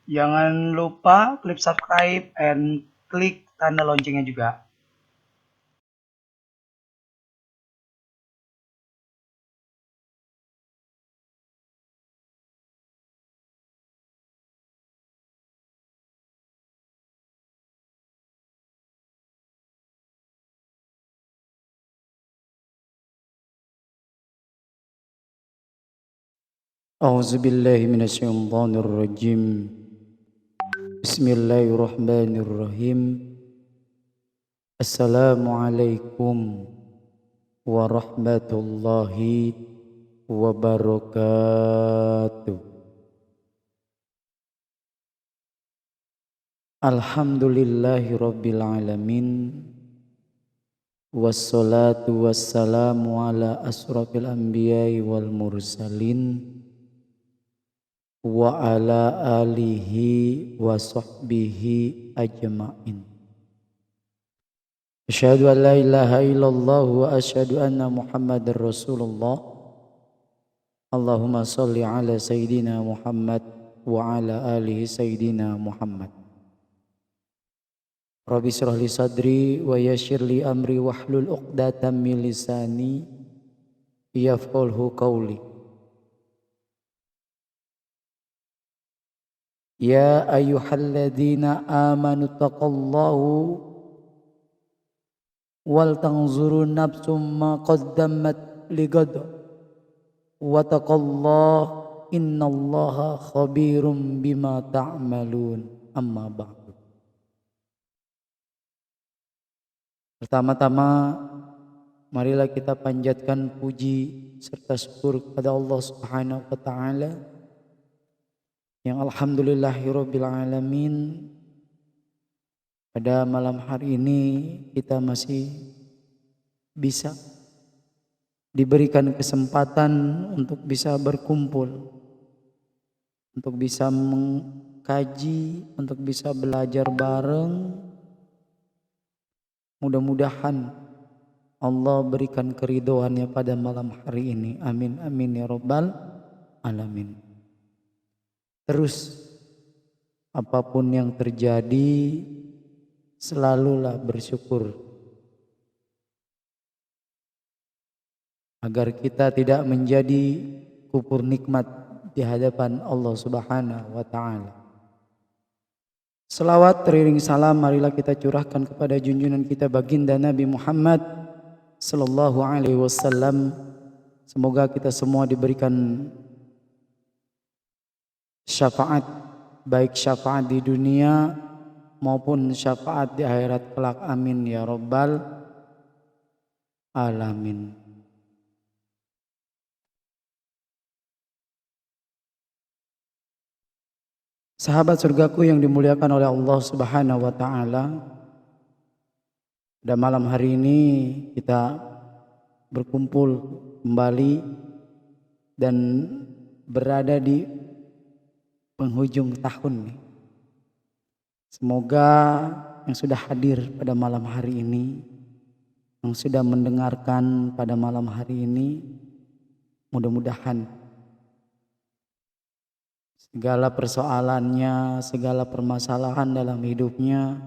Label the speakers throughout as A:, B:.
A: Jangan lupa klik subscribe and klik tanda loncengnya juga.
B: أعوذ بالله من الشيطان الرجيم. بسم الله الرحمن الرحيم. السلام عليكم ورحمة الله وبركاته. الحمد لله رب العالمين، والصلاة والسلام على أشرف الأنبياء والمرسلين wa ala alihi wa sahbihi ajma'in. Asyhadu an la ilaha illallah wa asyhadu anna Muhammadar Rasulullah. Allahumma shalli ala sayyidina Muhammad wa ala alihi sayyidina Muhammad. Rabbi shrah li sadri wa yassir li amri wahlul 'uqdatam min lisani yafqahu qawli. Ya ayyuhalladzina amanu taqallahu wal tanzuru nafsum ma qaddamat ligad wa taqallahu innallaha khabirum bima ta'malun. Amma ba'du. Pertama-tama marilah kita panjatkan puji serta syukur kepada Allah Subhanahu wa taala yang alhamdulillahirabbil alamin, pada malam hari ini kita masih bisa diberikan kesempatan untuk bisa berkumpul, untuk bisa mengkaji, untuk bisa belajar bareng. Mudah-mudahan Allah berikan keridhoannya pada malam hari ini. Amin amin ya rabbal alamin. Terus apapun yang terjadi, selalulah bersyukur agar kita tidak menjadi kufur nikmat di hadapan Allah Subhanahu wa taala. Selawat teriring salam marilah kita curahkan kepada junjungan kita baginda Nabi Muhammad sallallahu alaihi wasallam. Semoga kita semua diberikan syafaat, baik syafaat di dunia maupun syafaat di akhirat kelak. Amin ya rabbal alamin. Sahabat surgaku yang dimuliakan oleh Allah Subhanahu wa taala, pada malam hari ini kita berkumpul kembali dan berada di penghujung tahun nih. Semoga yang sudah hadir pada malam hari ini, yang sudah mendengarkan pada malam hari ini, mudah-mudahan segala persoalannya, segala permasalahan dalam hidupnya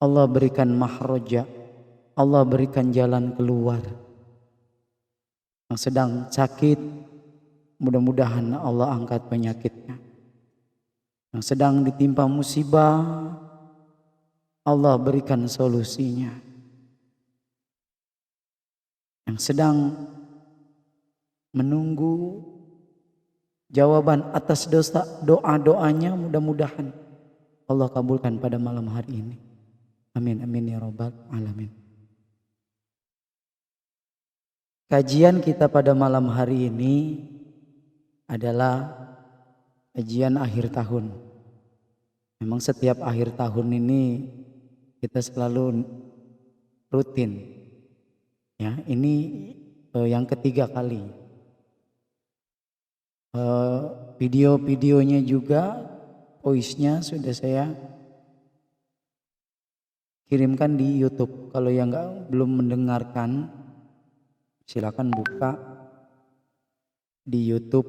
B: Allah berikan mahroja, Allah berikan jalan keluar. Yang sedang sakit, mudah-mudahan Allah angkat penyakitnya. Yang sedang ditimpa musibah, Allah berikan solusinya. Yang sedang menunggu jawaban atas doa-doanya, mudah-mudahan Allah kabulkan pada malam hari ini. Amin amin ya rabbal alamin. Kajian kita pada malam hari ini adalah kajian akhir tahun. Memang setiap akhir tahun ini kita selalu rutin. Ya, ini yang ketiga kali. Video-videonya juga, voice-nya sudah saya kirimkan di YouTube. Kalau yang belum mendengarkan, silakan buka di YouTube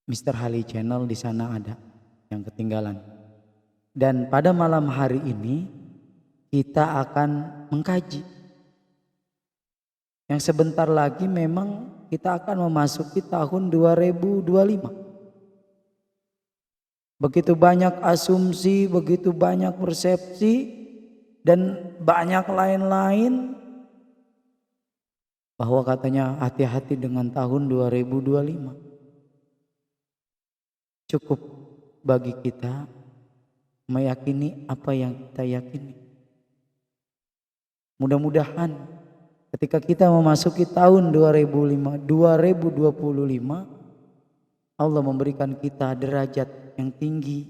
B: Mr. Hali Channel, di sana ada yang ketinggalan. Dan pada malam hari ini kita akan mengkaji. Yang sebentar lagi memang kita akan memasuki tahun 2025. Begitu banyak asumsi, begitu banyak persepsi, dan banyak lain-lain bahwa katanya hati-hati dengan tahun 2025. Cukup bagi kita meyakini apa yang kita yakini. Mudah-mudahan ketika kita memasuki tahun 2025, Allah memberikan kita derajat yang tinggi.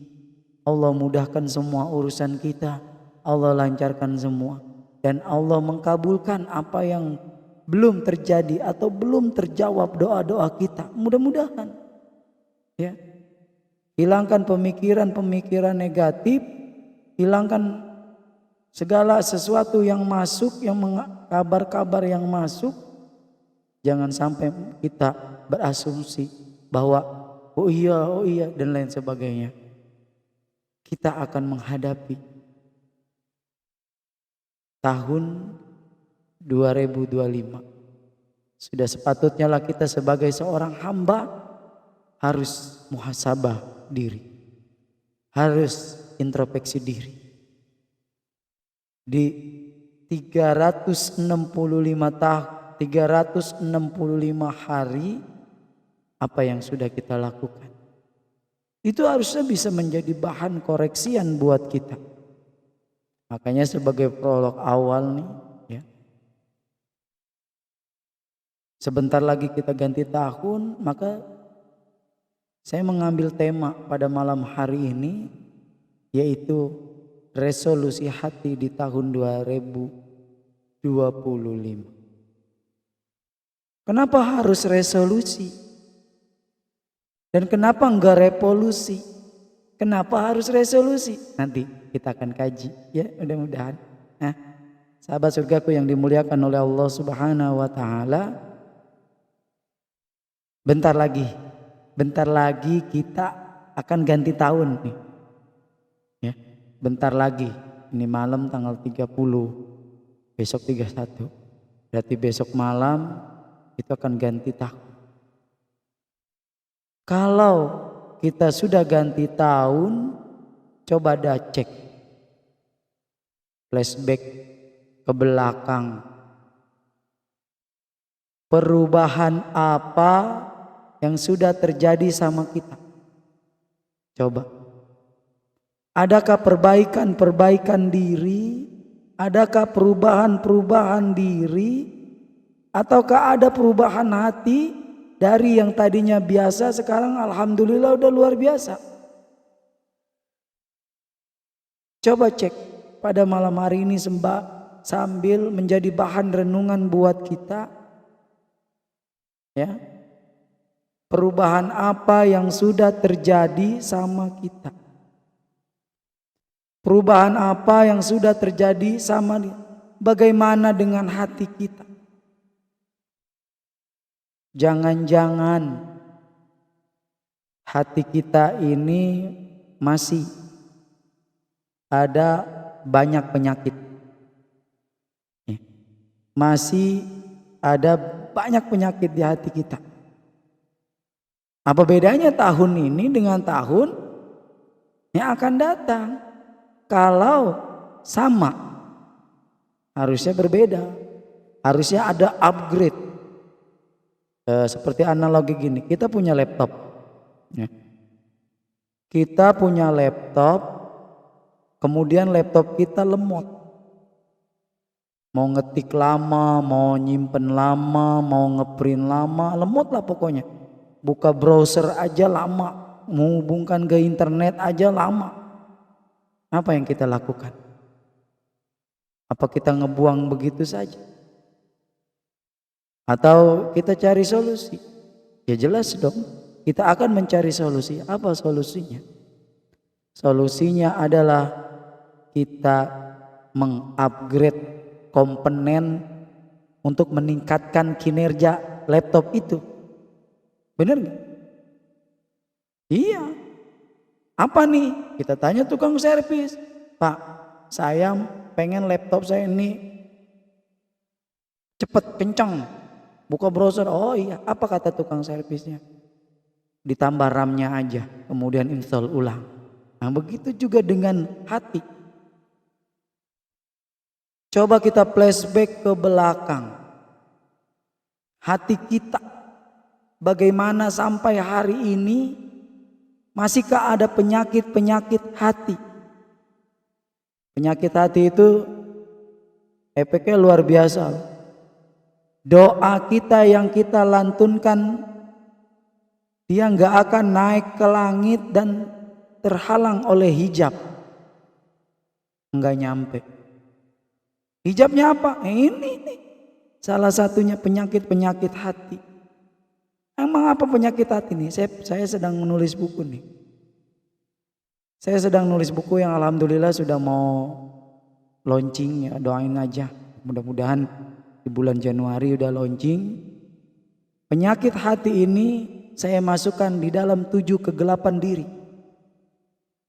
B: Allah mudahkan semua urusan kita. Allah lancarkan semua. Dan Allah mengkabulkan apa yang belum terjadi atau belum terjawab doa-doa kita. Mudah-mudahan. Ya. Hilangkan pemikiran-pemikiran negatif. Hilangkan segala sesuatu yang masuk, yang kabar-kabar yang masuk. Jangan sampai kita berasumsi bahwa oh iya dan lain sebagainya. Kita akan menghadapi tahun 2025. Sudah sepatutnya lah kita sebagai seorang hamba harus muhasabah diri. Harus introspeksi diri. Di 365 hari apa yang sudah kita lakukan. Itu harusnya bisa menjadi bahan koreksian buat kita. Makanya sebagai prolog awal nih ya. Sebentar lagi kita ganti tahun, maka saya mengambil tema pada malam hari ini yaitu resolusi hati di tahun 2025. Kenapa harus resolusi? Dan kenapa enggak revolusi? Kenapa harus resolusi? Nanti kita akan kaji ya, mudah-mudahan. Nah, sahabat surgaku yang dimuliakan oleh Allah Subhanahu wa taala, bentar lagi kita akan ganti tahun nih. Ya, bentar lagi. Ini malam tanggal 30, besok 31. Berarti besok malam itu akan ganti tahun. Kalau kita sudah ganti tahun, coba dah cek flashback ke belakang. Perubahan apa yang sudah terjadi sama kita? Coba. Adakah perbaikan diri? Adakah perubahan diri? Ataukah ada perubahan hati dari yang tadinya biasa sekarang alhamdulillah udah luar biasa? Coba cek pada malam hari ini sambil menjadi bahan renungan buat kita. Ya. Perubahan apa yang sudah terjadi sama kita? Perubahan apa yang sudah terjadi sama dia? Bagaimana dengan hati kita? Jangan-jangan hati kita ini masih ada banyak penyakit. Masih ada banyak penyakit di hati kita. Apa bedanya tahun ini dengan tahun yang akan datang? Kalau sama, harusnya berbeda. Harusnya ada upgrade. Seperti analogi gini, kita punya laptop. Ya. Kita punya laptop, kemudian laptop kita lemot. Mau ngetik lama, mau nyimpen lama, mau ngeprint lama, lemot lah pokoknya. Buka browser aja lama, menghubungkan ke internet aja lama. Apa yang kita lakukan? Apa kita ngebuang begitu saja? Atau kita cari solusi? Ya jelas dong, kita akan mencari solusi. Apa solusinya? Solusinya adalah kita mengupgrade komponen untuk meningkatkan kinerja laptop itu. Bener nggak? Iya. Apa nih? Kita tanya tukang servis. Pak, saya pengen laptop saya ini cepet, kencang. Buka browser. Oh iya, apa kata tukang servisnya? Ditambah RAM-nya aja, kemudian install ulang. Nah begitu juga dengan hati. Coba kita flashback ke belakang. Hati kita bagaimana sampai hari ini masihkah ada penyakit-penyakit hati? Penyakit hati itu efeknya luar biasa. Doa kita yang kita lantunkan, dia nggak akan naik ke langit dan terhalang oleh hijab. Nggak nyampe. Hijabnya apa? Ini nih. Salah satunya penyakit-penyakit hati. Emang apa penyakit hati nih? Saya sedang menulis buku nih. Saya sedang nulis buku yang alhamdulillah sudah mau launching ya, doain aja. Mudah-mudahan di bulan Januari udah launching. Penyakit hati ini saya masukkan di dalam 7 kegelapan diri.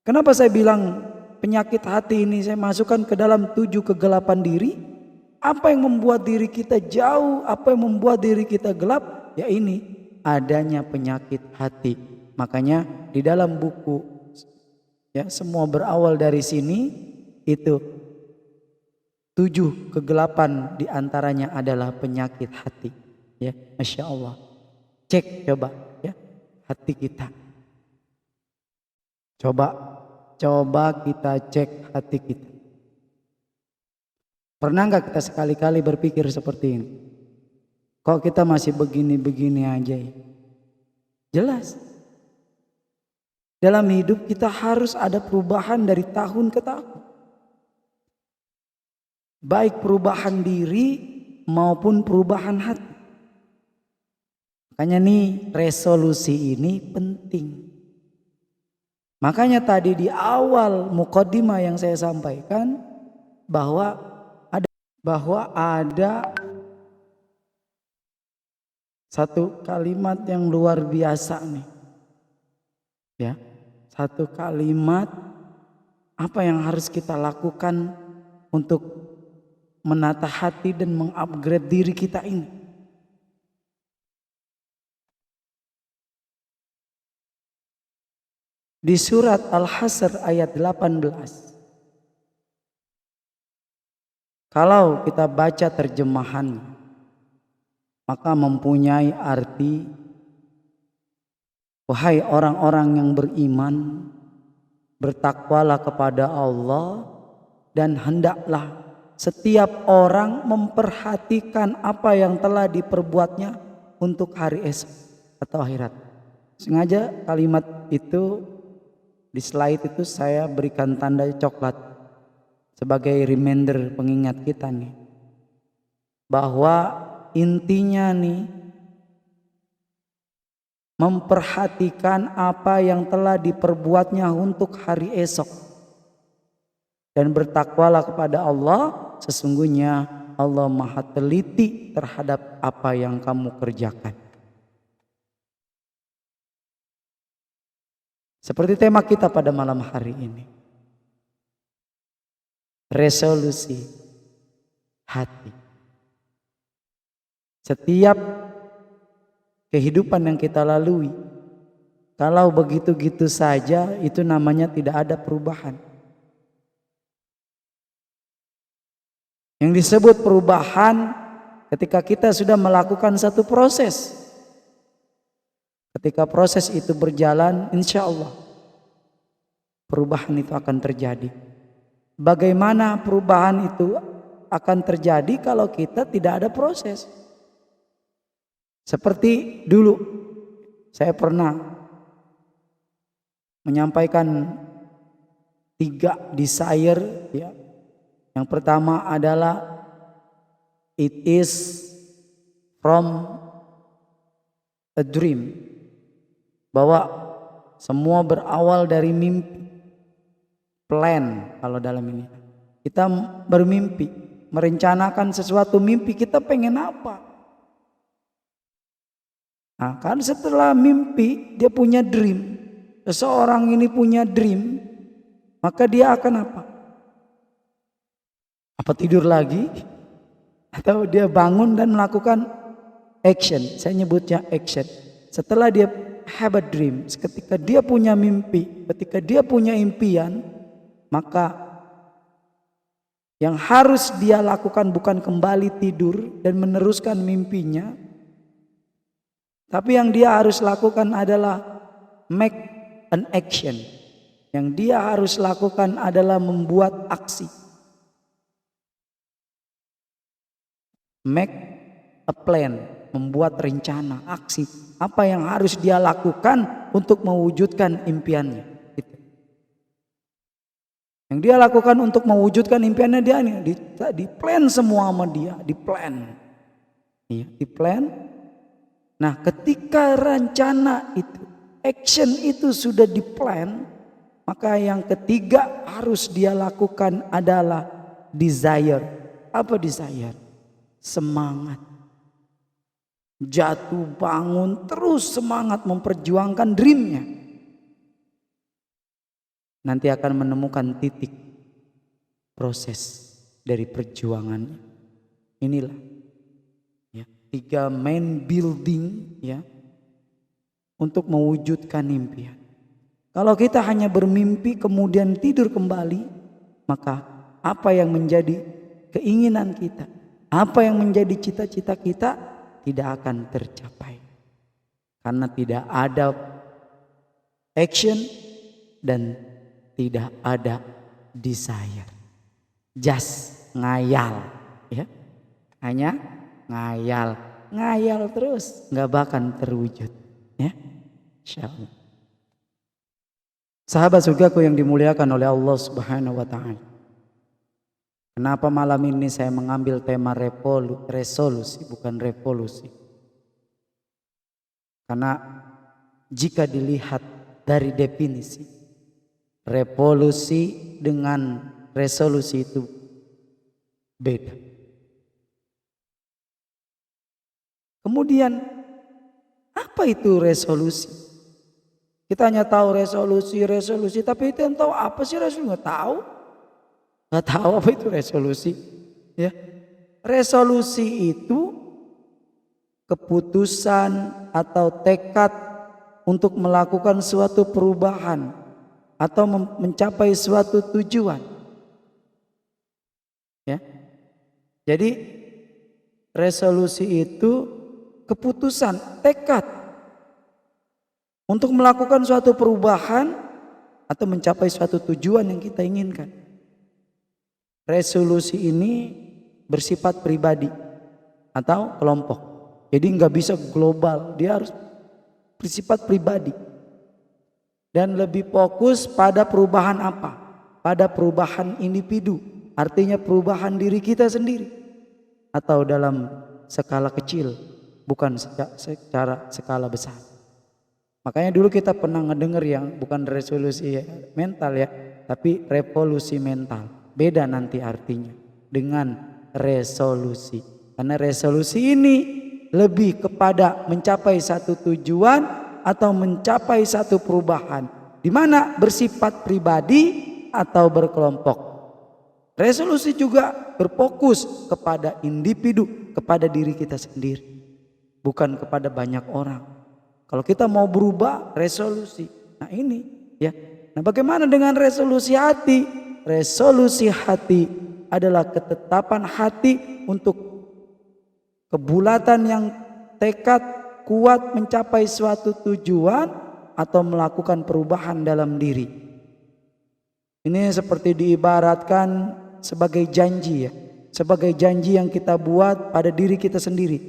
B: Kenapa saya bilang penyakit hati ini saya masukkan ke dalam 7 kegelapan diri? Apa yang membuat diri kita jauh? Apa yang membuat diri kita gelap? Ya ini, adanya penyakit hati. Makanya di dalam buku, ya semua berawal dari sini, itu 7 kegelapan diantaranya adalah penyakit hati. Ya, Masya Allah. Cek coba ya hati kita. Coba kita cek hati kita. Pernah nggak kita sekali-kali berpikir seperti ini? Kok kita masih begini-begini aja ya? Jelas. Dalam hidup kita harus ada perubahan dari tahun ke tahun. Baik perubahan diri maupun perubahan hati. Makanya nih resolusi ini penting. Makanya tadi di awal mukaddimah yang saya sampaikan bahwa ada satu kalimat yang luar biasa nih. Ya, satu kalimat apa yang harus kita lakukan untuk menata hati dan mengupgrade diri kita ini. Di surat Al-Hasr ayat 18. Kalau kita baca terjemahan, maka mempunyai arti, wahai orang-orang yang beriman, bertakwalah kepada Allah dan hendaklah setiap orang memperhatikan apa yang telah diperbuatnya untuk hari esok atau akhirat. Sengaja kalimat itu di slide itu saya berikan tanda coklat sebagai reminder pengingat kita nih, bahwa intinya nih memperhatikan apa yang telah diperbuatnya untuk hari esok dan bertakwalah kepada Allah, sesungguhnya Allah maha teliti terhadap apa yang kamu kerjakan. Seperti tema kita pada malam hari ini, resolusi hati. Setiap kehidupan yang kita lalui, kalau begitu-gitu saja, itu namanya tidak ada perubahan. Yang disebut perubahan ketika kita sudah melakukan satu proses. Ketika proses itu berjalan, insya Allah perubahan itu akan terjadi. Bagaimana perubahan itu akan terjadi kalau kita tidak ada proses? Seperti dulu saya pernah menyampaikan 3 desire ya. Yang pertama adalah it is from a dream, bahwa semua berawal dari mimpi. Plan kalau dalam ini kita bermimpi, merencanakan sesuatu mimpi, kita pengen apa. Nah, kan setelah mimpi dia punya dream. Seseorang ini punya dream, maka dia akan apa? Apa tidur lagi? Atau dia bangun dan melakukan action. Saya nyebutnya action. Setelah dia have a dream, ketika dia punya mimpi, ketika dia punya impian, maka yang harus dia lakukan bukan kembali tidur dan meneruskan mimpinya, tapi yang dia harus lakukan adalah make an action. Yang dia harus lakukan adalah membuat aksi. Make a plan, membuat rencana, aksi. Apa yang harus dia lakukan untuk mewujudkan impiannya. Gitu. Yang dia lakukan untuk mewujudkan impiannya dia ini di plan semua sama dia, di plan. Iya, di plan. Nah, ketika rencana itu, action itu sudah di plan, maka yang ketiga harus dia lakukan adalah desire. Apa desire? Semangat. Jatuh bangun terus semangat memperjuangkan dreamnya. Nanti akan menemukan titik proses dari perjuangannya. Inilah ya, 3 main building ya untuk mewujudkan impian. Kalau kita hanya bermimpi kemudian tidur kembali, maka apa yang menjadi keinginan kita, apa yang menjadi cita-cita kita tidak akan tercapai. Karena tidak ada action dan tidak ada desire. Just ngayal ya. Hanya ngayal terus, nggak bakal terwujud ya. Insyaallah. Sahabat surgaku yang dimuliakan oleh Allah Subhanahu wa taala. Kenapa malam ini saya mengambil tema resolusi bukan revolusi? Karena jika dilihat dari definisi, revolusi dengan resolusi itu beda. Kemudian apa itu resolusi? Kita hanya tahu resolusi, tapi itu yang tahu apa sih resolusi? Nggak tahu apa itu resolusi. Ya, resolusi itu keputusan atau tekad untuk melakukan suatu perubahan atau mencapai suatu tujuan. Ya, jadi resolusi itu keputusan, tekad untuk melakukan suatu perubahan atau mencapai suatu tujuan yang kita inginkan. Resolusi ini bersifat pribadi atau kelompok. Jadi nggak bisa global, dia harus bersifat pribadi. Dan lebih fokus pada perubahan apa? Pada perubahan individu, artinya perubahan diri kita sendiri. Atau dalam skala kecil, bukan secara skala besar. Makanya dulu kita pernah ngedenger yang bukan resolusi mental ya, tapi revolusi mental. Beda nanti artinya dengan resolusi. Karena resolusi ini lebih kepada mencapai satu tujuan atau mencapai satu perubahan. Di mana bersifat pribadi atau berkelompok. Resolusi juga berfokus kepada individu, kepada diri kita sendiri. Bukan kepada banyak orang. Kalau kita mau berubah, resolusi. Nah ini ya. Nah bagaimana dengan resolusi hati? Resolusi hati adalah ketetapan hati untuk kebulatan yang tekad kuat mencapai suatu tujuan atau melakukan perubahan dalam diri. Ini seperti diibaratkan sebagai janji ya. Sebagai janji yang kita buat pada diri kita sendiri.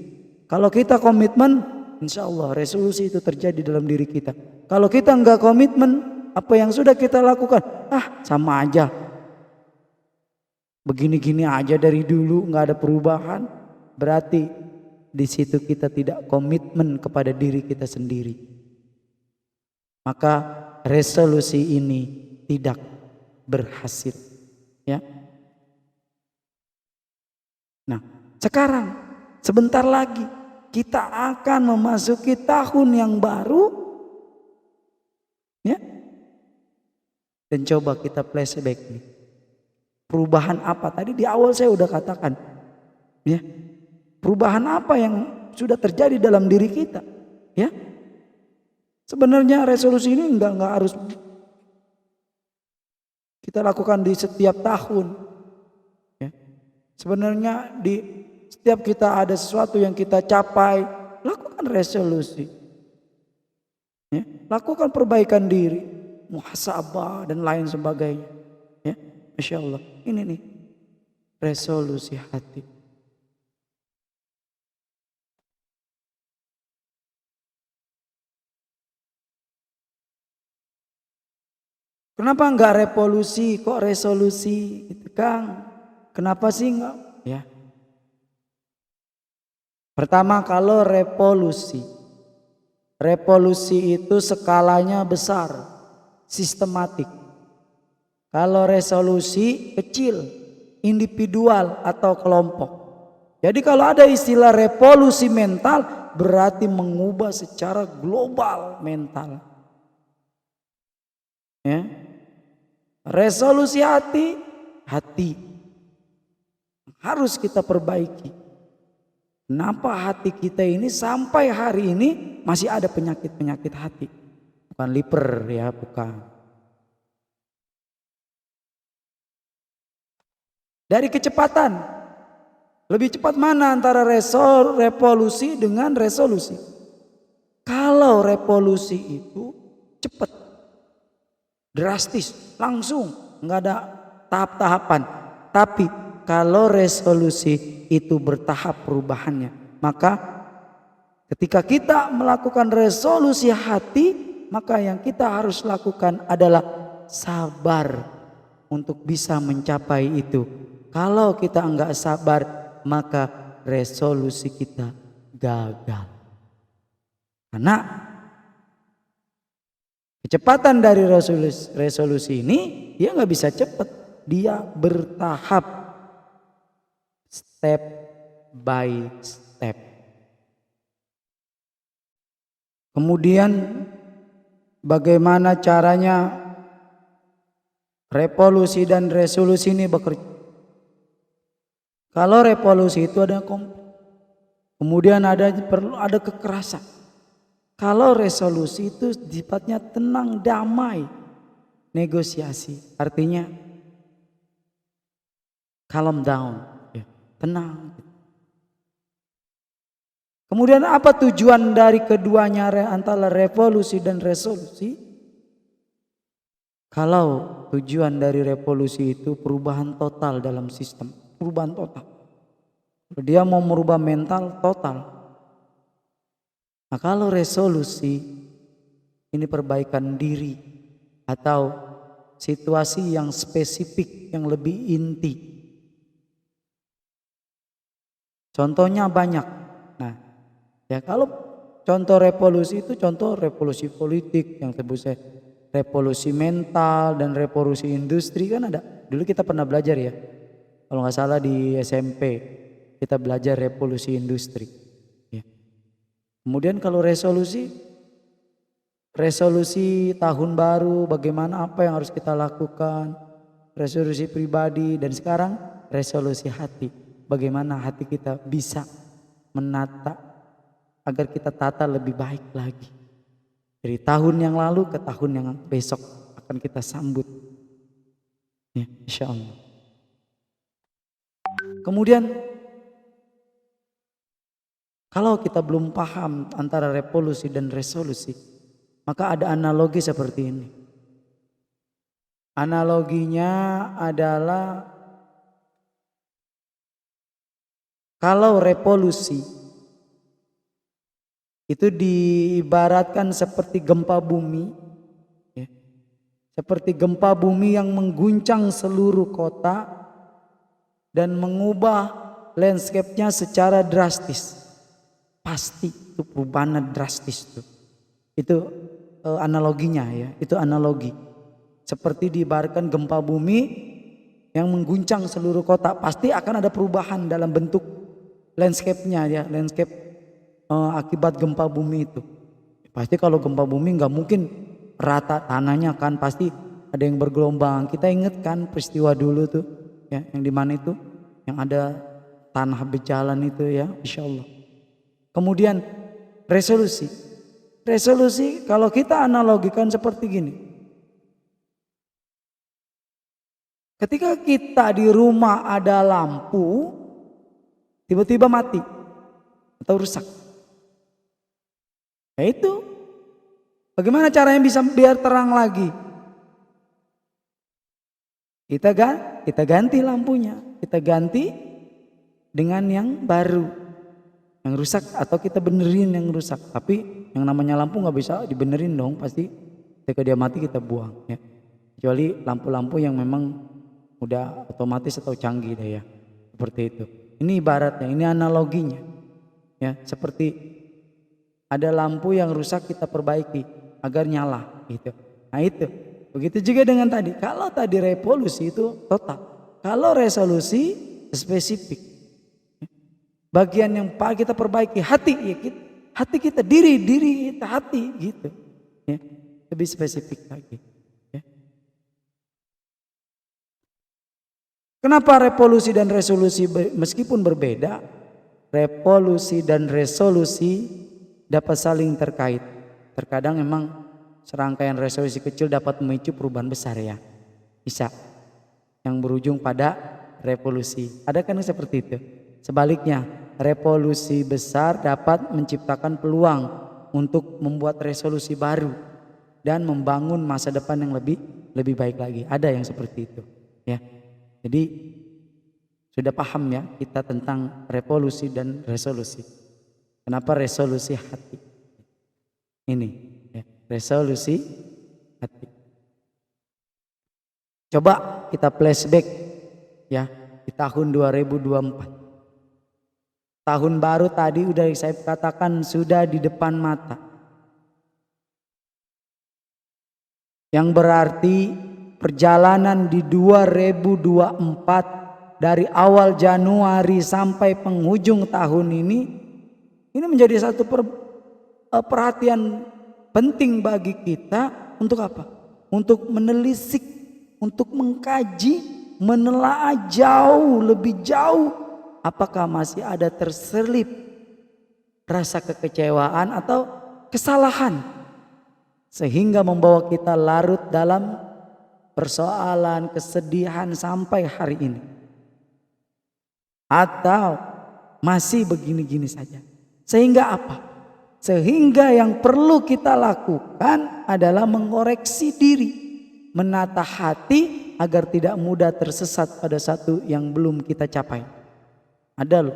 B: Kalau kita komitmen, insya Allah resolusi itu terjadi dalam diri kita. Kalau kita enggak komitmen, apa yang sudah kita lakukan, sama aja. Begini-gini aja dari dulu, enggak ada perubahan. Berarti di situ kita tidak komitmen kepada diri kita sendiri. Maka resolusi ini tidak berhasil. Ya. Nah, sekarang sebentar lagi kita akan memasuki tahun yang baru, ya. Dan coba kita flashback nih. Perubahan apa? Tadi di awal saya udah katakan, ya. Perubahan apa yang sudah terjadi dalam diri kita, ya? Sebenarnya resolusi ini enggak harus kita lakukan di setiap tahun, ya. Sebenarnya di setiap kita ada sesuatu yang kita capai, lakukan resolusi, ya. Lakukan perbaikan diri, muhasabah dan lain sebagainya, ya. Masya Allah, ini nih resolusi hati. Kenapa enggak revolusi, kok resolusi gitu Kang? Kenapa sih enggak? Ya. Pertama, kalau revolusi itu skalanya besar, sistematik. Kalau resolusi kecil, individual atau kelompok. Jadi kalau ada istilah revolusi mental, berarti mengubah secara global mental. Ya. Resolusi hati harus kita perbaiki. Kenapa hati kita ini sampai hari ini masih ada penyakit-penyakit hati? Bukan liver ya, bukan. Dari kecepatan, lebih cepat mana antara revolusi dengan resolusi? Kalau revolusi itu cepat, drastis, langsung, nggak ada tahap-tahapan. Tapi kalau resolusi itu bertahap perubahannya, maka ketika kita melakukan resolusi hati, maka yang kita harus lakukan adalah sabar untuk bisa mencapai itu. Kalau kita enggak sabar, maka resolusi kita gagal. Karena kecepatan dari resolusi ini, dia nggak bisa cepat, dia bertahap, step by step. Kemudian bagaimana caranya revolusi dan resolusi ini bekerja? Kalau revolusi itu ada kemudian perlu ada kekerasan. Kalau resolusi itu sifatnya tenang, damai, negosiasi. Artinya calm down, ya, tenang. Kemudian apa tujuan dari keduanya antara revolusi dan resolusi? Kalau tujuan dari revolusi itu perubahan total dalam sistem, perubahan total. Dia mau merubah mental total. Nah, kalau resolusi ini perbaikan diri atau situasi yang spesifik, yang lebih inti. Contohnya banyak. Nah, ya kalau contoh revolusi itu contoh revolusi politik yang sebutnya revolusi mental dan revolusi industri kan ada. Dulu kita pernah belajar ya. Kalau nggak salah di SMP kita belajar revolusi industri. Ya. Kemudian kalau resolusi tahun baru, bagaimana apa yang harus kita lakukan, resolusi pribadi, dan sekarang resolusi hati. Bagaimana hati kita bisa menata agar kita tata lebih baik lagi. Dari tahun yang lalu ke tahun yang besok akan kita sambut. Ya, insya Allah. Kemudian kalau kita belum paham antara revolusi dan resolusi, maka ada analogi seperti ini. Analoginya adalah kalau revolusi itu diibaratkan seperti gempa bumi, ya. Seperti gempa bumi yang mengguncang seluruh kota dan mengubah landscape-nya secara drastis. Pasti itu perubahan drastis tuh. Itu analoginya ya, itu analogi. Seperti diibaratkan gempa bumi yang mengguncang seluruh kota, pasti akan ada perubahan dalam bentuk landscape-nya ya, landscape akibat gempa bumi itu. Pasti kalau gempa bumi nggak mungkin rata tanahnya kan, pasti ada yang bergelombang. Kita ingat kan peristiwa dulu tuh ya, yang di mana itu yang ada tanah berjalan itu ya, insya Allah. Kemudian resolusi kalau kita analogikan seperti gini. Ketika kita di rumah ada lampu, tiba-tiba mati atau rusak. Ya itu. Bagaimana caranya bisa biar terang lagi? Kita ganti lampunya. Kita ganti dengan yang baru. Yang rusak atau kita benerin yang rusak. Tapi yang namanya lampu gak bisa dibenerin dong. Pasti ketika dia mati kita buang. Ya. Kecuali lampu-lampu yang memang udah otomatis atau canggih deh ya, seperti itu. Ini ibaratnya, ini analoginya ya, seperti ada lampu yang rusak kita perbaiki agar nyala gitu. Nah itu, begitu juga dengan tadi. Kalau tadi revolusi itu total, kalau resolusi spesifik. Bagian yang kita perbaiki hati ya, hati kita, diri kita, hati gitu ya, lebih spesifik lagi. Kenapa revolusi dan resolusi meskipun berbeda, revolusi dan resolusi dapat saling terkait. Terkadang memang serangkaian resolusi kecil dapat memicu perubahan besar ya. Bisa. Yang berujung pada revolusi. Ada kan seperti itu? Sebaliknya, revolusi besar dapat menciptakan peluang untuk membuat resolusi baru dan membangun masa depan yang lebih baik lagi. Ada yang seperti itu, ya. Jadi sudah paham ya kita tentang revolusi dan resolusi. Kenapa resolusi hati? Ini ya, resolusi hati. Coba kita flashback ya di tahun 2024. Tahun baru tadi udah saya katakan sudah di depan mata. Yang berarti perjalanan di 2024 dari awal Januari sampai penghujung tahun ini menjadi satu perhatian penting bagi kita untuk apa? Untuk menelisik, untuk mengkaji, menelaah lebih jauh apakah masih ada terselip rasa kekecewaan atau kesalahan sehingga membawa kita larut dalam persoalan, kesedihan sampai hari ini. Atau masih begini-gini saja. Sehingga apa? Sehingga yang perlu kita lakukan adalah mengoreksi diri. Menata hati agar tidak mudah tersesat pada satu yang belum kita capai. Ada loh.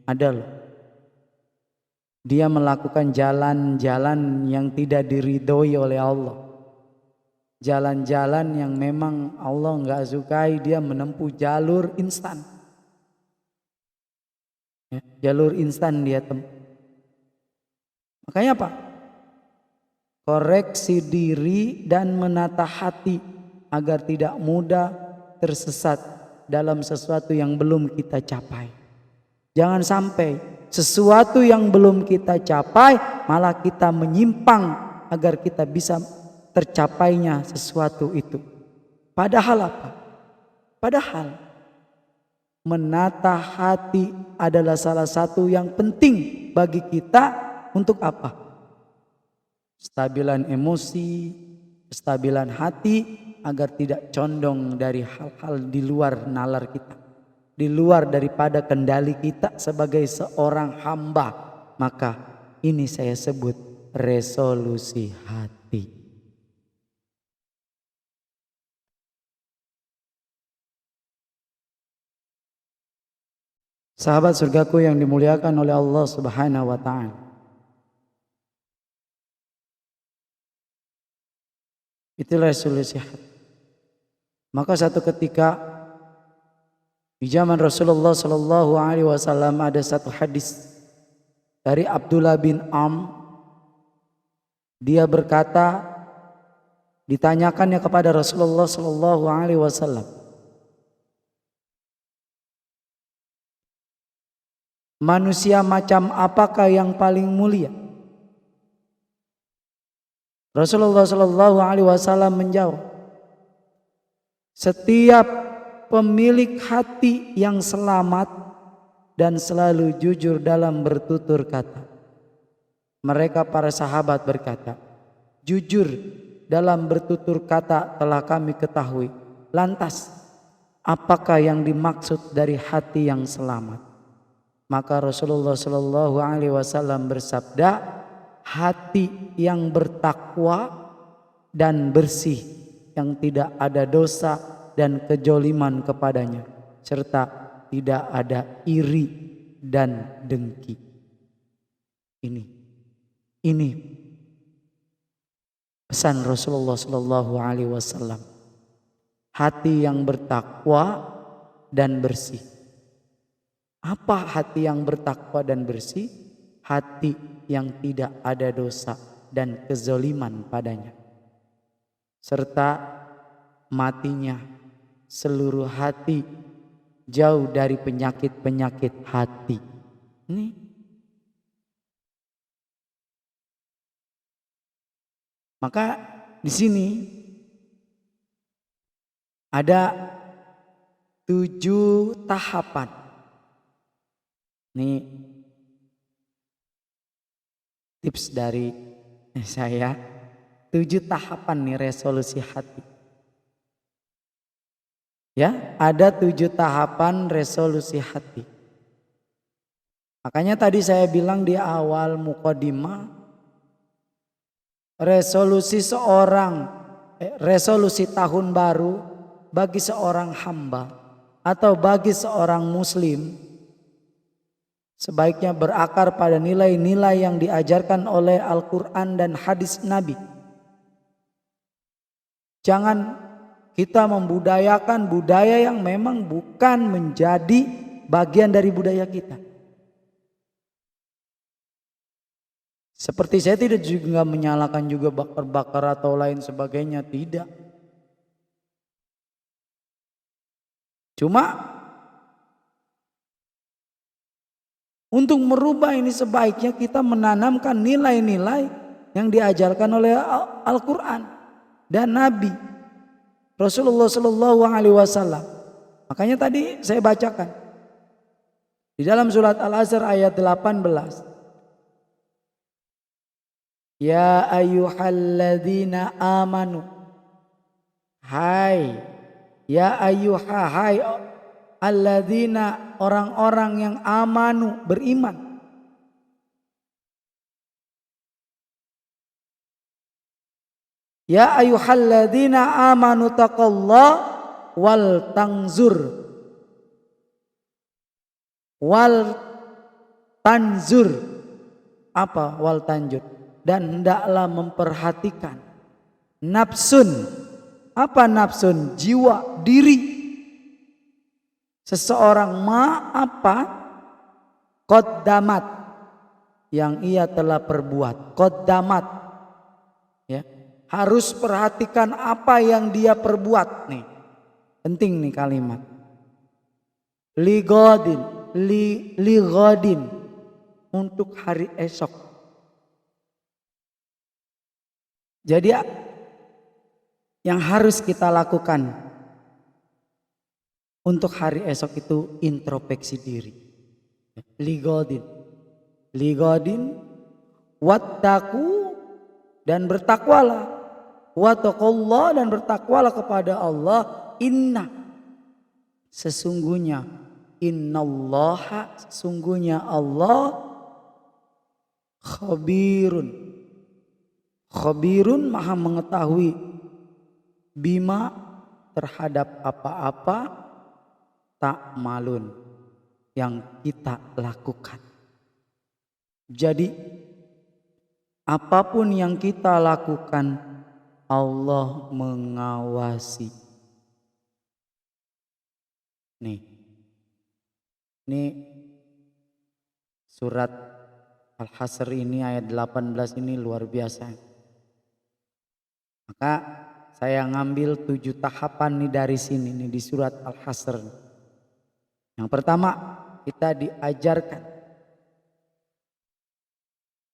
B: Ada loh. Dia melakukan jalan-jalan yang tidak diridhoi oleh Allah. Jalan-jalan yang memang Allah nggak sukai, dia menempuh jalur instan. Ya, jalur instan dia tempuh. Makanya apa? Koreksi diri dan menata hati agar tidak mudah tersesat dalam sesuatu yang belum kita capai. Jangan sampai sesuatu yang belum kita capai malah kita menyimpang agar kita bisa tercapainya sesuatu itu. Padahal apa? Padahal menata hati adalah salah satu yang penting bagi kita untuk apa? Stabilan emosi, stabilan hati agar tidak condong dari hal-hal di luar nalar kita. Di luar daripada kendali kita sebagai seorang hamba. Maka ini saya sebut resolusi hati. Sahabat surgaku yang dimuliakan oleh Allah Subhanahu wa ta'ala. Itulah resolusi hati. Maka satu ketika di zaman Rasulullah sallallahu alaihi wasallam ada satu hadis dari Abdullah bin Dia berkata, ditanyakannya kepada Rasulullah sallallahu alaihi wasallam, Manusia macam apakah yang paling mulia? Rasulullah Shallallahu Alaihi Wasallam menjawab, setiap pemilik hati yang selamat dan selalu jujur dalam bertutur kata. Mereka para sahabat berkata, jujur dalam bertutur kata telah kami ketahui. Lantas, apakah yang dimaksud dari hati yang selamat? Maka Rasulullah Shallallahu Alaihi Wasallam bersabda, hati yang bertakwa dan bersih, yang tidak ada dosa dan kejoliman kepadanya, serta tidak ada iri dan dengki. Ini pesan Rasulullah Shallallahu Alaihi Wasallam. Hati yang bertakwa dan bersih. Apa hati yang bertakwa dan bersih? Hati yang tidak ada dosa dan kezaliman padanya, serta matinya seluruh hati jauh dari penyakit-penyakit hati. Ini maka di sini ada 7 tahapan. Ini tips dari saya. 7 tahapan nih resolusi hati. Ya, ada 7 tahapan resolusi hati. Makanya tadi saya bilang di awal mukadimah, resolusi tahun baru bagi seorang hamba atau bagi seorang muslim sebaiknya berakar pada nilai-nilai yang diajarkan oleh Al-Quran dan hadis Nabi. Jangan kita membudayakan budaya yang memang bukan menjadi bagian dari budaya kita. Seperti saya tidak juga menyalahkan juga bakar-bakar atau lain sebagainya, tidak. Cuma untuk merubah ini sebaiknya kita menanamkan nilai-nilai yang diajarkan oleh Al-Quran dan Nabi Rasulullah Shallallahu Alaihi Wasallam. Makanya tadi saya bacakan di dalam surat Al-Asr ayat 18. Ya ayyuhalladzina amanu. Hai alladzina, orang-orang yang amanu, beriman. Ya ayyuhalladzina amanu taqallah wal tanzur apa wal tanjur, dan hendaklah memperhatikan nafsun. Apa nafsun? Jiwa, diri seseorang qaddamat, yang ia telah perbuat. Qaddamat, ya, harus perhatikan apa yang dia perbuat nih. Penting nih kalimat. Ligodin, untuk hari esok. Jadi yang harus kita lakukan untuk hari esok itu introspeksi diri. Ligodin wattaqu, dan bertakwalah. Wattaqullah, dan bertakwalah kepada Allah. Sesungguhnya Allah khabirun, maha mengetahui, bima, terhadap apa-apa, ta'malun, yang kita lakukan. Jadi apapun yang kita lakukan, Allah mengawasi. Ini surat Al-Hasr ini ayat 18 ini luar biasa. Maka saya ngambil 7 tahapan nih dari sini nih di surat Al-Hasr. Yang pertama, kita diajarkan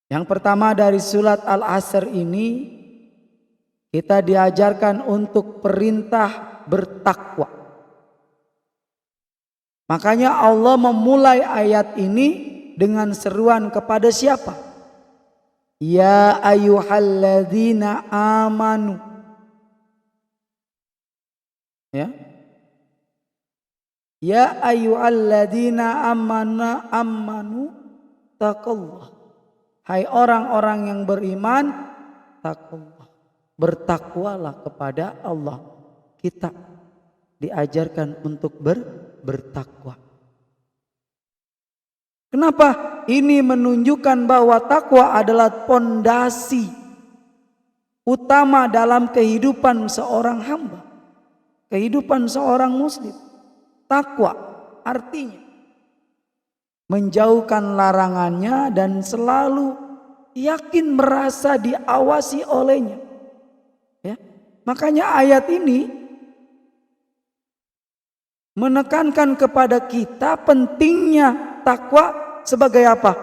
B: Yang pertama dari surat Al-Asr ini kita diajarkan untuk perintah bertakwa. Makanya Allah memulai ayat ini dengan seruan kepada siapa? Ya ayyuhalladzina amanu. Ya. Ya ayyuhalladzina amanu taqullah. Hai orang-orang yang beriman, taqullah. Bertakwalah kepada Allah. Kita diajarkan untuk bertakwa. Kenapa? Ini menunjukkan bahwa takwa adalah pondasi utama dalam kehidupan seorang hamba, kehidupan seorang muslim. Takwa artinya menjauhkan larangannya dan selalu yakin merasa diawasi olehnya. Ya. Makanya ayat ini menekankan kepada kita pentingnya takwa sebagai apa?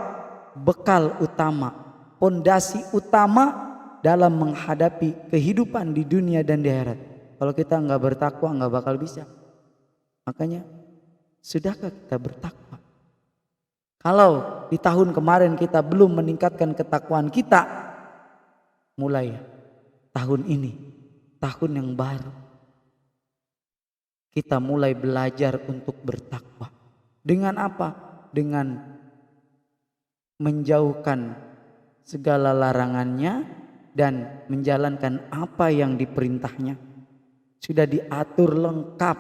B: Bekal utama, pondasi utama dalam menghadapi kehidupan di dunia dan di akhirat. Kalau kita nggak bertakwa nggak bakal bisa. Makanya sudahkah kita bertakwa? Kalau di tahun kemarin kita belum meningkatkan ketakwaan kita, mulai tahun ini, tahun yang baru, kita mulai belajar untuk bertakwa. Dengan apa? Dengan menjauhkan segala larangannya dan menjalankan apa yang diperintahnya. Sudah diatur lengkap,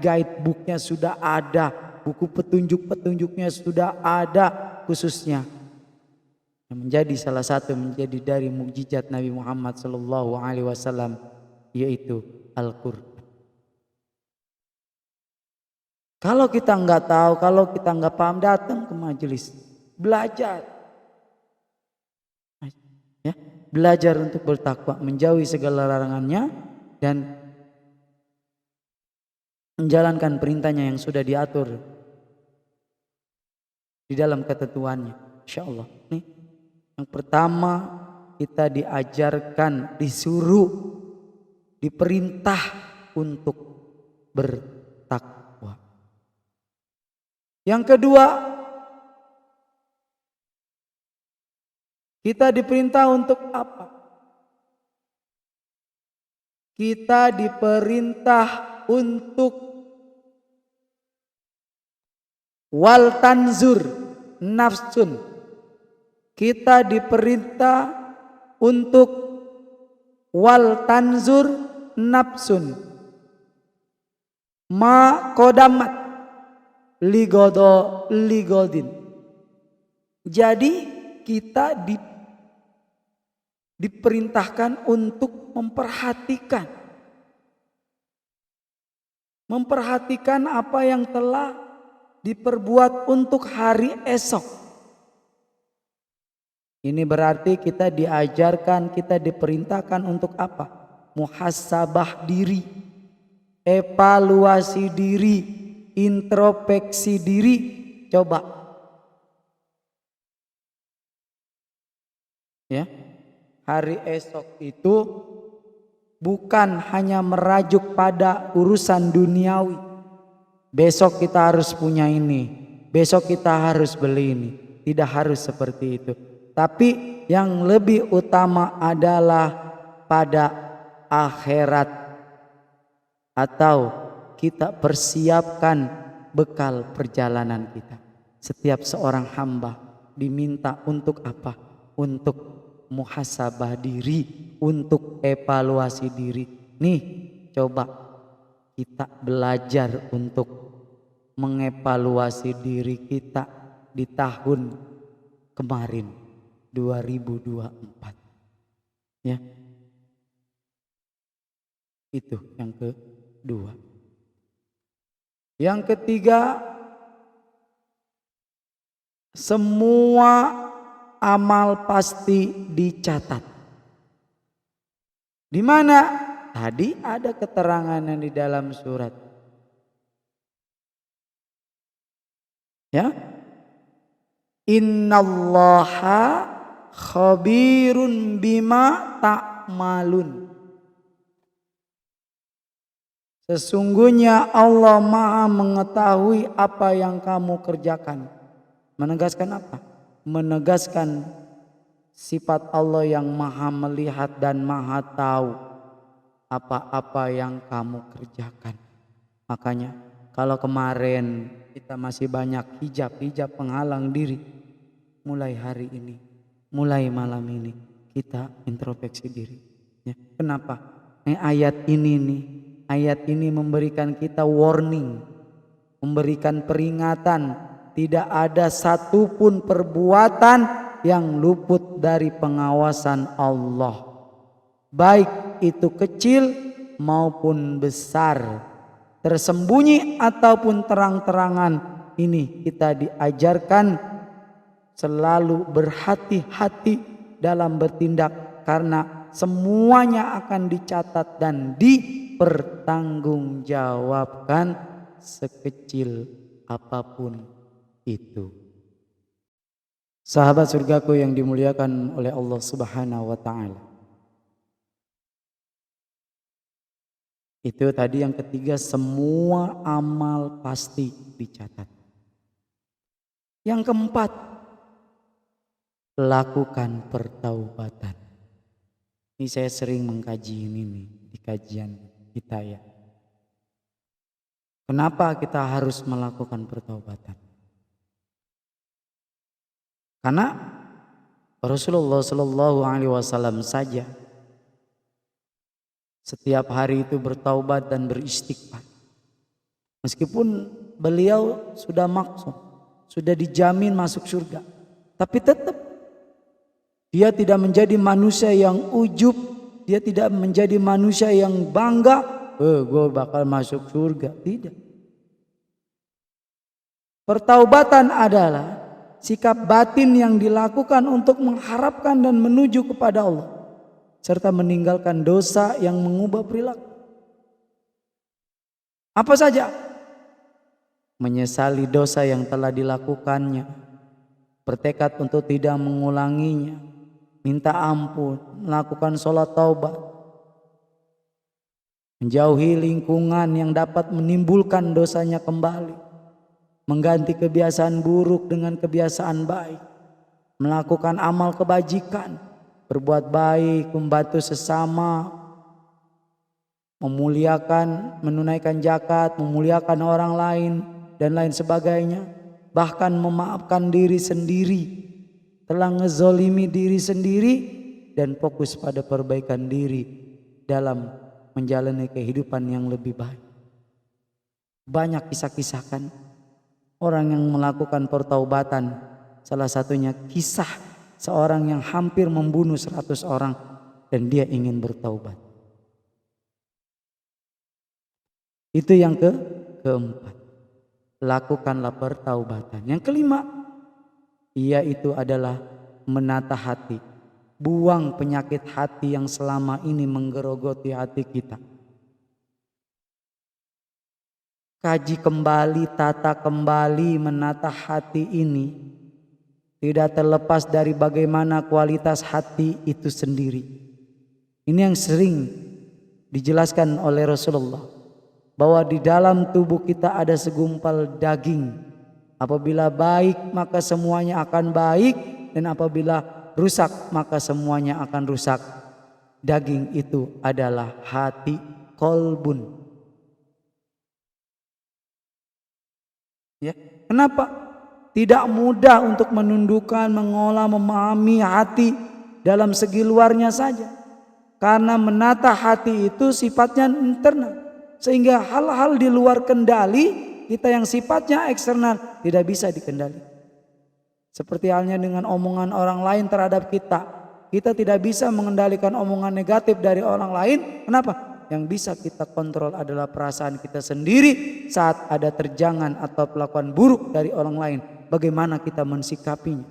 B: guide booknya sudah ada, buku petunjuknya sudah ada khususnya. Yang menjadi salah satu menjadi dari mukjizat Nabi Muhammad SAW yaitu Al-Quran. Kalau kita nggak tahu, kalau kita nggak paham, datang ke majelis, belajar, ya, belajar untuk bertakwa, menjauhi segala larangannya dan menjalankan perintahnya yang sudah diatur di dalam ketentuannya. Insyaallah. Nih, yang pertama kita diajarkan, disuruh, diperintah untuk bertakwa. Yang kedua, kita diperintah untuk apa? Kita diperintah untuk wal tanzur nafsun. Kita diperintah untuk wal tanzur nafsun ma kodamat ligodin. Jadi kita diperintahkan untuk memperhatikan apa yang telah diperbuat untuk hari esok. Ini berarti kita diajarkan, kita diperintahkan untuk apa? Muhasabah diri, evaluasi diri, introspeksi diri. Coba, ya, hari esok itu bukan hanya merajuk pada urusan duniawi. Besok kita harus punya ini, besok kita harus beli ini. Tidak harus seperti itu. Tapi yang lebih utama adalah pada akhirat, atau kita persiapkan bekal perjalanan kita. Setiap seorang hamba diminta untuk apa? Untuk muhasabah diri, untuk evaluasi diri. Nih, coba kita belajar untuk mengevaluasi diri kita di tahun kemarin 2024. Ya. Itu yang kedua. Yang ketiga, semua amal pasti dicatat. Di mana? Tadi ada keterangan di dalam surat. Ya. Innallaha khabirun bima ta'malun. Sesungguhnya Allah Maha mengetahui apa yang kamu kerjakan. Menegaskan apa? Menegaskan sifat Allah yang Maha melihat dan Maha tahu apa-apa yang kamu kerjakan. Makanya kalau kemarin kita masih banyak hijab penghalang diri, mulai hari ini, mulai malam ini kita introspeksi diri. Ya, kenapa? Ayat ini memberikan kita warning, memberikan peringatan. Tidak ada satupun perbuatan yang luput dari pengawasan Allah, baik itu kecil maupun besar, tersembunyi ataupun terang-terangan. Ini kita diajarkan selalu berhati-hati dalam bertindak, karena semuanya akan dicatat dan dipertanggungjawabkan sekecil apapun itu. Sahabat surgaku yang dimuliakan oleh Allah Subhanahu wa taala. Itu tadi yang ketiga, semua amal pasti dicatat. Yang keempat, lakukan pertaubatan. Ini saya sering mengkaji ini nih di kajian kita ya. Kenapa kita harus melakukan pertaubatan? Karena Rasulullah Shallallahu Alaihi Wasallam saja setiap hari itu bertaubat dan beristighfar. Meskipun beliau sudah maksum, sudah dijamin masuk surga, tapi tetap dia tidak menjadi manusia yang ujub, dia tidak menjadi manusia yang bangga, gue bakal masuk surga. Tidak. Pertaubatan adalah sikap batin yang dilakukan untuk mengharapkan dan menuju kepada Allah, serta meninggalkan dosa yang mengubah perilaku. Apa saja? Menyesali dosa yang telah dilakukannya, bertekad untuk tidak mengulanginya, minta ampun, melakukan sholat taubat, menjauhi lingkungan yang dapat menimbulkan dosanya kembali, mengganti kebiasaan buruk dengan kebiasaan baik, melakukan amal kebajikan, berbuat baik, membantu sesama, memuliakan, menunaikan zakat, memuliakan orang lain, dan lain sebagainya. Bahkan memaafkan diri sendiri, telah ngezolimi diri sendiri, dan fokus pada perbaikan diri dalam menjalani kehidupan yang lebih baik. Banyak kisah-kisah kan orang yang melakukan pertaubatan. Salah satunya kisah seorang yang hampir membunuh 100 orang dan dia ingin bertaubat. Itu yang keempat. Lakukanlah pertaubatan. Yang kelima, yaitu adalah menata hati. Buang penyakit hati yang selama ini menggerogoti hati kita. Kaji kembali, tata kembali, menata hati ini. Tidak terlepas dari bagaimana kualitas hati itu sendiri. Ini yang sering dijelaskan oleh Rasulullah, bahwa di dalam tubuh kita ada segumpal daging. Apabila baik maka semuanya akan baik, dan apabila rusak maka semuanya akan rusak. Daging itu adalah hati, kolbun. Ya, kenapa? Tidak mudah untuk menundukkan, mengolah, memahami hati dalam segi luarnya saja. Karena menata hati itu sifatnya internal, sehingga hal-hal di luar kendali kita yang sifatnya eksternal tidak bisa dikendali. Seperti halnya dengan omongan orang lain terhadap kita. Kita tidak bisa mengendalikan omongan negatif dari orang lain. Kenapa? Yang bisa kita kontrol adalah perasaan kita sendiri saat ada terjangan atau perlakuan buruk dari orang lain. Bagaimana kita mensikapinya?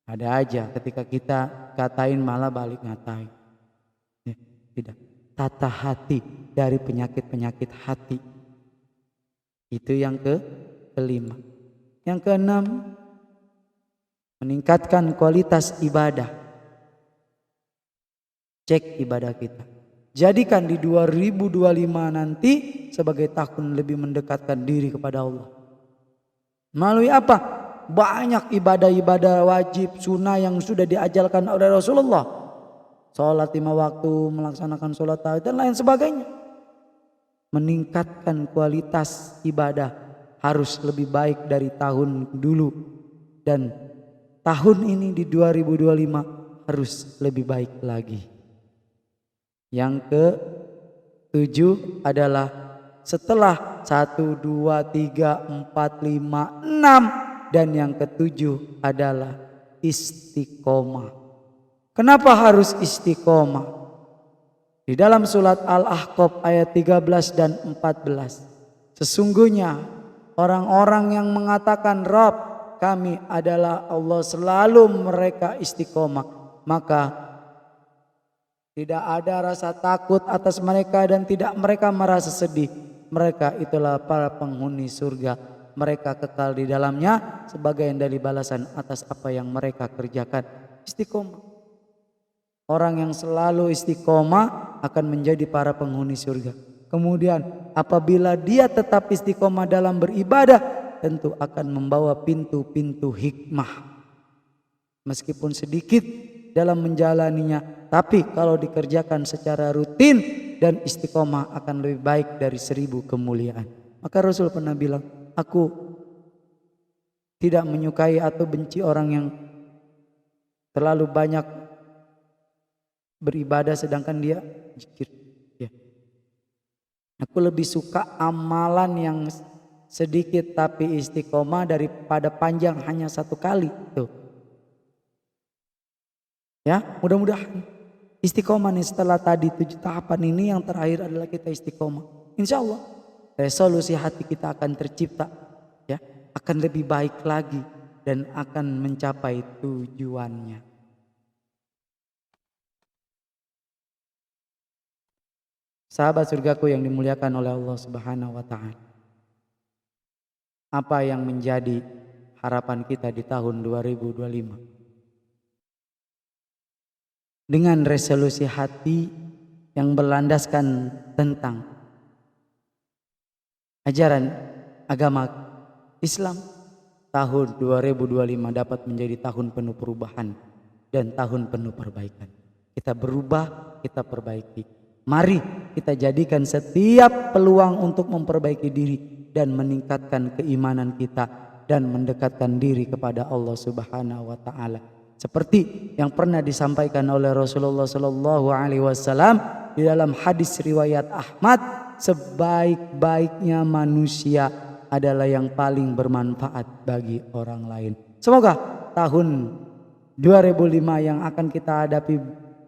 B: Ada aja ketika kita katain malah balik ngatain. Ya, tidak. Tata hati dari penyakit-penyakit hati. Itu yang kelima. Yang keenam, meningkatkan kualitas ibadah. Cek ibadah kita. Jadikan di 2025 nanti sebagai tahun lebih mendekatkan diri kepada Allah. Melalui apa? Banyak ibadah-ibadah wajib sunnah yang sudah diajarkan oleh Rasulullah. Sholat 5 waktu, melaksanakan sholat tarawih dan lain sebagainya. Meningkatkan kualitas ibadah harus lebih baik dari tahun dulu. Dan tahun ini di 2025 harus lebih baik lagi. Yang ke-7 adalah setelah 1, 2, 3, 4, 5, 6. Dan yang ke-7 adalah istiqomah. Kenapa harus istiqomah? Di dalam surat Al-Ahqaf ayat 13 dan 14. Sesungguhnya orang-orang yang mengatakan Rabb kami adalah Allah, selalu mereka istiqomah, maka tidak ada rasa takut atas mereka dan tidak mereka merasa sedih. Mereka itulah para penghuni surga. Mereka kekal di dalamnya sebagai dari balasan atas apa yang mereka kerjakan. Istiqomah. Orang yang selalu istiqomah akan menjadi para penghuni surga. Kemudian apabila dia tetap istiqomah dalam beribadah, tentu akan membawa pintu-pintu hikmah. Meskipun sedikit dalam menjalaninya, tapi kalau dikerjakan secara rutin dan istiqomah akan lebih baik dari 1000 kemuliaan. Maka Rasul pernah bilang, aku tidak menyukai atau benci orang yang terlalu banyak beribadah sedangkan dia zikir. Ya. Aku lebih suka amalan yang sedikit tapi istiqomah daripada panjang hanya 1 kali. Tuh. Ya, mudah-mudahan istiqomah nih setelah tadi 7 tahapan ini yang terakhir adalah kita istiqomah. Insya Allah resolusi hati kita akan tercipta, ya, akan lebih baik lagi dan akan mencapai tujuannya. Sahabat surgaku yang dimuliakan oleh Allah Subhanahu wa taala. Apa yang menjadi harapan kita di tahun 2025? Dengan resolusi hati yang berlandaskan tentang ajaran agama Islam, tahun 2025 dapat menjadi tahun penuh perubahan dan tahun penuh perbaikan. Kita berubah, kita perbaiki. Mari kita jadikan setiap peluang untuk memperbaiki diri dan meningkatkan keimanan kita dan mendekatkan diri kepada Allah Subhanahu wa taala. Seperti yang pernah disampaikan oleh Rasulullah sallallahu alaihi wasallam di dalam hadis riwayat Ahmad, sebaik-baiknya manusia adalah yang paling bermanfaat bagi orang lain. Semoga tahun 2005 yang akan kita hadapi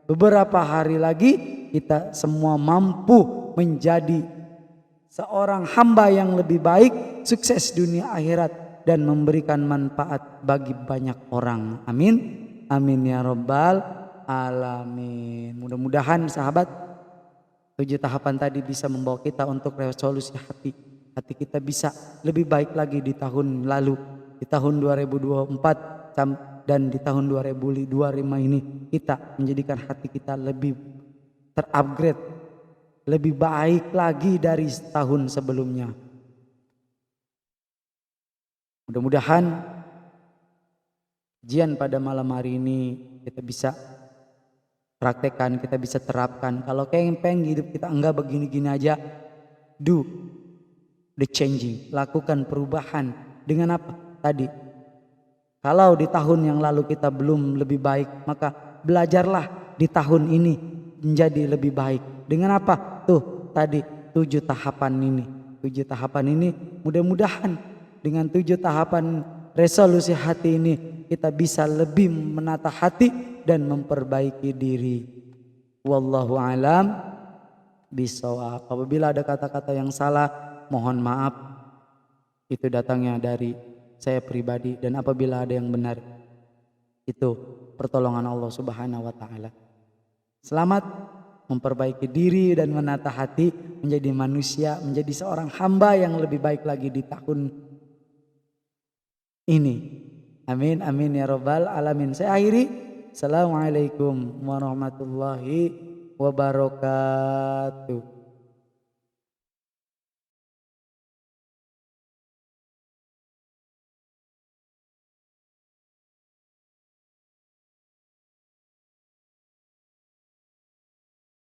B: beberapa hari lagi, kita semua mampu menjadi seorang hamba yang lebih baik, sukses dunia akhirat dan memberikan manfaat bagi banyak orang. Amin. Amin ya rabbal alamin. Mudah-mudahan sahabat 7 tahapan tadi bisa membawa kita untuk resolusi hati. Hati kita bisa lebih baik lagi di tahun lalu, di tahun 2024 dan di tahun 2025 ini kita menjadikan hati kita lebih terupgrade, lebih baik lagi dari tahun sebelumnya. Mudah-mudahan ujian pada malam hari ini kita bisa praktekkan, kita bisa terapkan. Kalau pengen hidup kita enggak begini-gini aja, do the changing, lakukan perubahan. Dengan apa? Tadi, kalau di tahun yang lalu kita belum lebih baik, maka belajarlah di tahun ini menjadi lebih baik. Dengan apa? Tuh tadi 7 tahapan ini. 7 tahapan ini mudah-mudahan dengan 7 tahapan resolusi hati ini kita bisa lebih menata hati dan memperbaiki diri. Wallahu alam bishawab. Apabila ada kata-kata yang salah, mohon maaf. Itu datangnya dari saya pribadi, dan apabila ada yang benar, itu pertolongan Allah Subhanahu wa taala. Selamat memperbaiki diri dan menata hati menjadi manusia, menjadi seorang hamba yang lebih baik lagi di tahun ini. Amin amin ya rabbal alamin. Saya akhiri. Assalamualaikum warahmatullahi wabarakatuh.